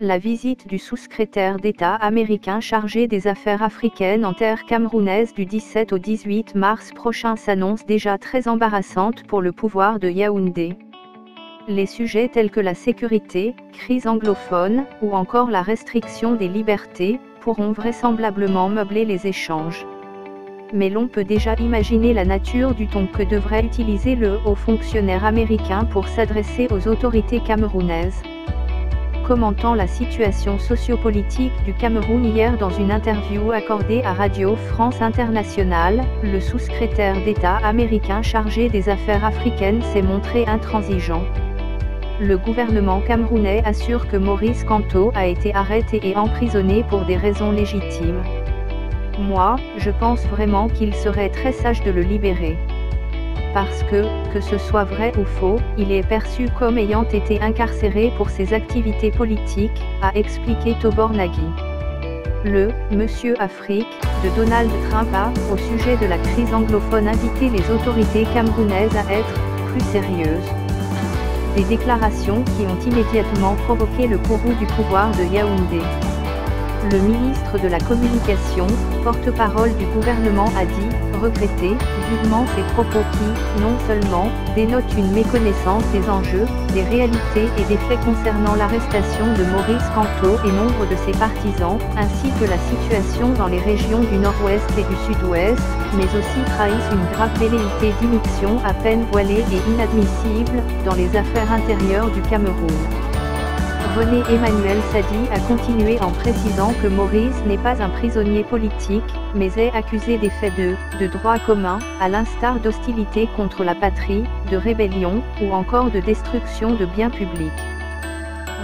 la visite du sous-secrétaire d'État américain chargé des affaires africaines en terre camerounaise du 17 au 18 mars prochain s'annonce déjà très embarrassante pour le pouvoir de Yaoundé. Les sujets tels que la sécurité, crise anglophone, ou encore la restriction des libertés, pourront vraisemblablement meubler les échanges. Mais l'on peut déjà imaginer la nature du ton que devrait utiliser le haut fonctionnaire américain pour s'adresser aux autorités camerounaises. Commentant la situation sociopolitique du Cameroun hier dans une interview accordée à Radio France Internationale, le sous-secrétaire d'État américain chargé des affaires africaines s'est montré intransigeant. Le gouvernement camerounais assure que Maurice Kamto a été arrêté et emprisonné pour des raisons légitimes. Moi, je pense vraiment qu'il serait très sage de le libérer. Parce que ce soit vrai ou faux, il est perçu comme ayant été incarcéré pour ses activités politiques, a expliqué Tobor Nagui. Le « Monsieur Afrique » de Donald Trump a, au sujet de la crise anglophone, invité les autorités camerounaises à être « plus sérieuses ». Des déclarations qui ont immédiatement provoqué le courroux du pouvoir de Yaoundé. Le ministre de la Communication, porte-parole du gouvernement, a dit regretter vivement ces propos qui, non seulement, dénotent une méconnaissance des enjeux, des réalités et des faits concernant l'arrestation de Maurice Kamto et nombre de ses partisans, ainsi que la situation dans les régions du nord-ouest et du sud-ouest, mais aussi trahissent une grave velléité d'immixtion à peine voilée et inadmissible, dans les affaires intérieures du Cameroun. René Emmanuel Sadi a continué en précisant que Maurice n'est pas un prisonnier politique, mais est accusé des faits de droit commun, à l'instar d'hostilité contre la patrie, de rébellion, ou encore de destruction de biens publics.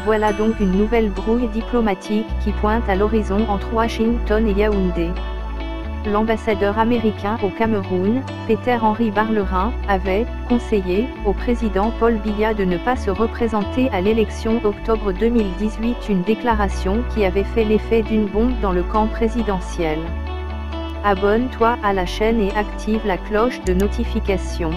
Voilà donc une nouvelle brouille diplomatique qui pointe à l'horizon entre Washington et Yaoundé. L'ambassadeur américain au Cameroun, Peter-Henri Barlerin, avait conseillé au président Paul Biya de ne pas se représenter à l'élection d'octobre 2018, une déclaration qui avait fait l'effet d'une bombe dans le camp présidentiel. Abonne-toi à la chaîne et active la cloche de notification.